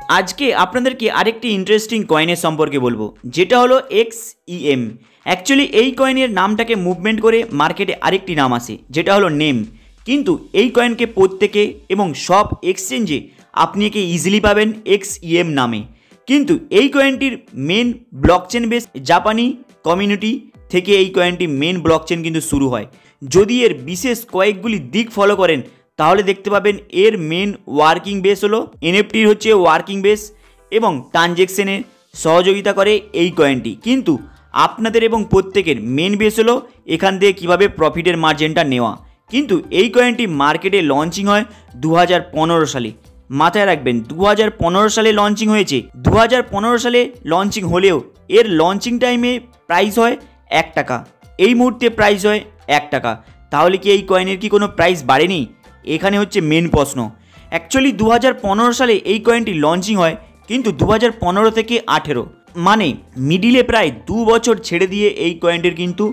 আজকে আপনাদেরকে আরেকটি ইন্টারেস্টিং কয়েনের সম্পর্কে বলবো, যেটা হলো XEM। অ্যাকচুয়ালি এই কয়েনের নামটাকে মুভমেন্ট করে মার্কেটে আরেকটি নাম আসে, যেটা হলো নেম। কিন্তু এই কয়েনকে প্রত্যেকে এবং সব এক্সচেঞ্জে আপনি একে ইজিলি পাবেন XEM নামে। কিন্তু এই কয়েনটির মেন ব্লকচেন বেস জাপানি কমিউনিটি থেকে এই কয়েনটি মেন ব্লকচেন কিন্তু শুরু হয়। যদি এর বিশেষ কয়েকগুলি দিক ফলো করেন তাহলে দেখতে পাবেন এর মেন ওয়ার্কিং বেস হলো এনএফটির হচ্ছে ওয়ার্কিং বেস এবং ট্রানজ্যাকশনে সহযোগিতা করে এই কয়েনটি। কিন্তু আপনাদের এবং প্রত্যেকের মেন বেস হলো এখান থেকে কীভাবে প্রফিটের মার্জিনটা নেওয়া। কিন্তু এই কয়েনটি মার্কেটে লঞ্চিং হয় 2015 সালে। মাথায় রাখবেন 2015 সালে লঞ্চিং হয়েছে। 2015 সালে লঞ্চিং হলেও এর লঞ্চিং টাইমে প্রাইস হয় 1 টাকা, এই মুহূর্তে প্রাইস হয় 1 টাকা। তাহলে কি এই কয়েনের কি কোনো প্রাইস বাড়েনি? এখানে হচ্ছে মেন প্রশ্ন। অ্যাকচুয়ালি 2015 সালে এই কয়েনটি লঞ্চিং হয়, কিন্তু 2015 থেকে 18 মানে মিডিলে প্রায় 2 বছর ছেড়ে দিয়ে এই কয়েনটির কিন্তু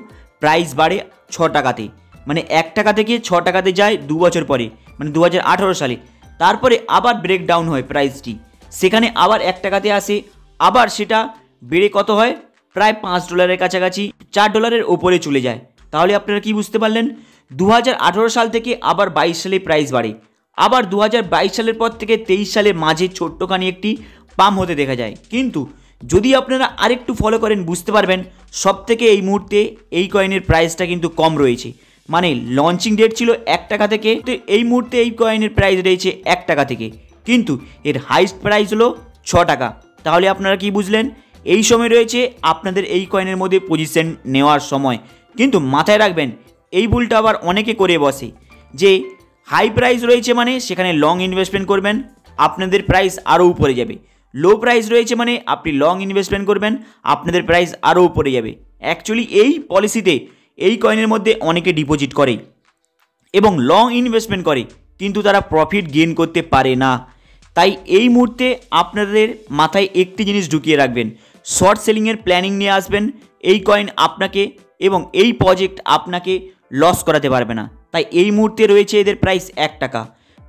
প্রাইস বাড়ে 6 টাকাতে। মানে 1 টাকা থেকে 6 টাকাতে যায় 2 বছর পরে, মানে 2018 সালে। তারপরে আবার ব্রেকডাউন হয় প্রাইসটি, সেখানে আবার 1 টাকাতে আসে, আবার সেটা বেড়ে কত হয় প্রায় $5 কাছাকাছি, $4 ওপরে চলে যায়। তাহলে আপনারা কি বুঝতে পারলেন? 2018 সাল থেকে আবার 22 সালে প্রাইস বাড়ে, আবার 2022 সালের পর থেকে 23 সালের মাঝে ছোট্টখানি একটি পাম্প হতে দেখা যায়। কিন্তু যদি আপনারা আরেকটু ফলো করেন বুঝতে পারবেন সব থেকে এই মুহূর্তে এই কয়েনের প্রাইসটা কিন্তু কম রয়েছে। মানে লঞ্চিং ডেট ছিল 1 টাকা থেকে, তো এই মুহূর্তে এই কয়েনের প্রাইস রয়েছে 1 টাকা থেকে, কিন্তু এর হাইস্ট প্রাইস হলো 6 টাকা। তাহলে আপনারা কি বুঝলেন? এই সময় রয়েছে আপনাদের এই কয়েনের মধ্যে পজিশন নেওয়ার সময়। কিন্তু মাথায় রাখবেন এই ভুলটা আবার অনেকে করে বসে যে হাই প্রাইস রয়েছে মানে সেখানে লং ইনভেস্টমেন্ট করবেন, আপনাদের প্রাইস আরও উপরে যাবে। লো প্রাইস রয়েছে মানে আপনি লং ইনভেস্টমেন্ট করবেন, আপনাদের প্রাইস আরও উপরে যাবে। অ্যাকচুয়ালি এই পলিসিতে এই কয়েনের মধ্যে অনেকে ডিপোজিট করে এবং লং ইনভেস্টমেন্ট করে, কিন্তু তারা প্রফিট গেইন করতে পারে না। তাই এই মুহূর্তে আপনাদের মাথায় একটি জিনিস ঢুকিয়ে রাখবেন, শর্ট সেলিংয়ের প্ল্যানিং নিয়ে আসবেন। এই কয়েন আপনাকে এবং এই প্রজেক্ট আপনাকে লস করাতে পারবে না। তাই এই মুহূর্তে রয়েছে এদের প্রাইস 1 টাকা।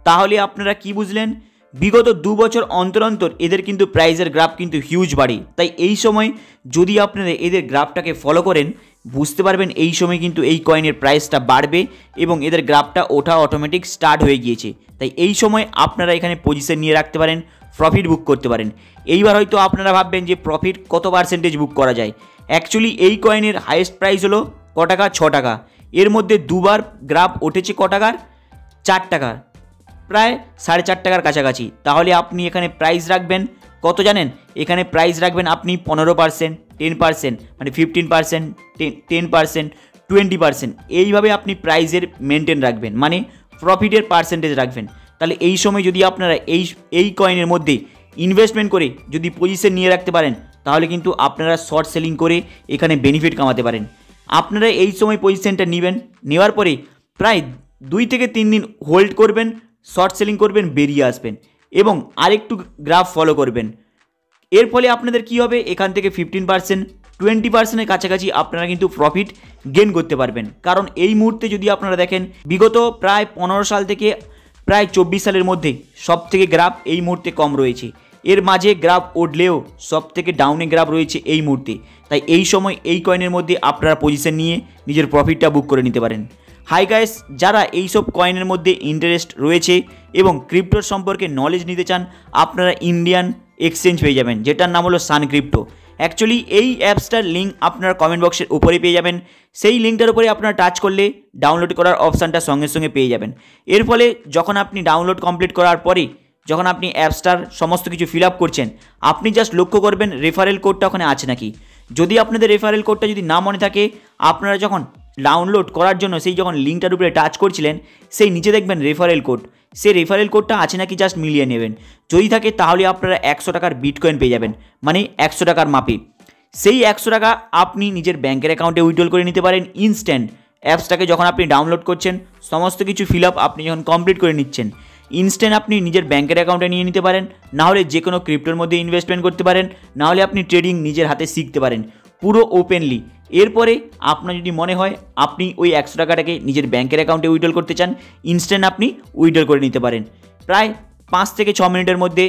তাহলে আপনারা কি বুঝলেন? বিগত 2 বছর অন্তর অন্তর এদের কিন্তু প্রাইসের গ্রাফ কিন্তু হিউজ বাড়ে। তাই এই সময় যদি আপনারা এদের গ্রাফটাকে ফলো করেন বুঝতে পারবেন এই সময় কিন্তু এই কয়েনের প্রাইসটা বাড়বে এবং এদের গ্রাফটা ওঠা অটোমেটিক স্টার্ট হয়ে গিয়েছে। তাই এই সময় আপনারা এখানে পজিশন নিয়ে রাখতে পারেন, প্রফিট বুক করতে পারেন। এইবার হয়তো আপনারা ভাববেন যে প্রফিট কত পার্সেন্টেজ বুক করা যায়। অ্যাকচুয়ালি এই কয়েনের হাইয়েস্ট প্রাইস হলো ক টাকা? 6 টাকা। এর মধ্যে দুবার গ্রাফ উঠেছে ক টাকার? 4 টাকার, প্রায় 4.5 টাকার কাছাকাছি। তাহলে আপনি এখানে প্রাইস রাখবেন কত জানেন? এখানে প্রাইস রাখবেন আপনি 15%, 10%, মানে 15%, 10%, 20%। এইভাবে আপনি প্রাইসের মেনটেন রাখবেন, মানে প্রফিটের পার্সেন্টেজ রাখবেন। তাহলে এই সময় যদি আপনারা এই কয়েনের মধ্যে ইনভেস্টমেন্ট করে যদি পজিশন নিয়ে রাখতে পারেন তাহলে কিন্তু আপনারা শর্ট সেলিং করে এখানে বেনিফিট কামাতে পারেন। আপনারা এই সময় পজিশনটা নেবেন, নেওয়ার পরে প্রায় 2 থেকে 3 দিন হোল্ড করবেন, শর্ট সেলিং করবেন, বেরিয়ে আসবেন এবং আরেকটু গ্রাফ ফলো করবেন। এর ফলে আপনাদের কি হবে? এখান থেকে 15%, 20%-এর কাছাকাছি আপনারা কিন্তু প্রফিট গেইন করতে পারবেন। কারণ এই মুহূর্তে যদি আপনারা দেখেন বিগত প্রায় 15 সাল থেকে প্রায় 24 সালের মধ্যে সব থেকে গ্রাফ এই মুহূর্তে কম রয়েছে। এর মাঝে গ্রাফ উঠলেও সব থেকে ডাউনে গ্রাফ রয়েছে এই মুহূর্তে। তাই এই সময় এই কয়েনের মধ্যে আপনারা পজিশন নিয়ে নিজের প্রফিটটা বুক করে নিতে পারেন। হাই গাইস, যারা এইসব কয়েনের মধ্যে ইন্টারেস্ট রয়েছে এবং ক্রিপ্টোর সম্পর্কে নলেজ নিতে চান আপনারা ইন্ডিয়ান এক্সচেঞ্জ পেয়ে যাবেন, যেটার নাম হলো সান ক্রিপ্টো। অ্যাকচুয়ালি এই অ্যাপসটার লিঙ্ক আপনারা কমেন্ট বক্সের উপরে পেয়ে যাবেন। সেই লিঙ্কটার উপরে আপনারা টাচ করলে ডাউনলোড করার অপশানটা সঙ্গে সঙ্গে পেয়ে যাবেন। এর ফলে যখন আপনি ডাউনলোড কমপ্লিট করার পরে যখন আপনি অ্যাপসটার সমস্ত কিছু ফিল আপ করছেন আপনি জাস্ট লক্ষ্য করবেন রেফারেল কোডটা ওখানে আছে নাকি। যদি আপনাদের রেফারেল কোডটা যদি না মনে থাকে, আপনারা যখন ডাউনলোড করার জন্য সেই যখন লিঙ্কটার উপরে টাচ করছিলেন সেই নিচে দেখবেন রেফারেল কোড, সেই রেফারেল কোডটা আছে নাকি জাস্ট মিলিয়ে নেবেন। যদি থাকে তাহলে আপনারা 100 টাকার বিটকয়েন পেয়ে যাবেন, মানে 100 টাকার মাপে। সেই 100 টাকা আপনি নিজের ব্যাঙ্কের অ্যাকাউন্টে উইথড্রল করে নিতে পারেন ইনস্ট্যান্ট। অ্যাপসটাকে যখন আপনি ডাউনলোড করছেন সমস্ত কিছু ফিল আপ আপনি যখন কমপ্লিট করে নিচ্ছেন ইনস্ট্যান্ট আপনি নিজের ব্যাঙ্কের অ্যাকাউন্টে নিয়ে নিতে পারেন, না হলে যে কোনো ক্রিপ্টোর মধ্যে ইনভেস্টমেন্ট করতে পারেন, না হলে আপনি ট্রেডিং নিজের হাতে শিখতে পারেন পুরো ওপেনলি। এরপরে আপনার যদি মনে হয় আপনি ওই 100 টাকাটাকে নিজের ব্যাঙ্কের অ্যাকাউন্টে উইথড্রল করতে চান ইনস্ট্যান্ট আপনি উইথড্রল করে নিতে পারেন। প্রায় 5 থেকে 6 মিনিটের মধ্যে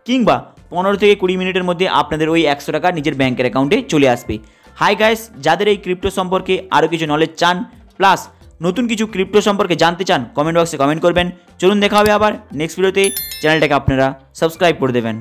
কিংবা 15 থেকে 20 মিনিটের মধ্যে আপনাদের ওই 100 টাকা নিজের ব্যাংকের অ্যাকাউন্টে চলে আসবে। হাই গাইস, যাদের এই ক্রিপ্টো সম্পর্কে আরও কিছু নলেজ চান প্লাস নতুন কিছু ক্রিপ্টো সম্পর্কে জানতে চান, কমেন্ট বক্সে কমেন্ট করবেন। চলুন দেখা হবে আবার নেক্সট ভিডিওতে। চ্যানেলটাকে আপনারা সাবস্ক্রাইব করে দেবেন।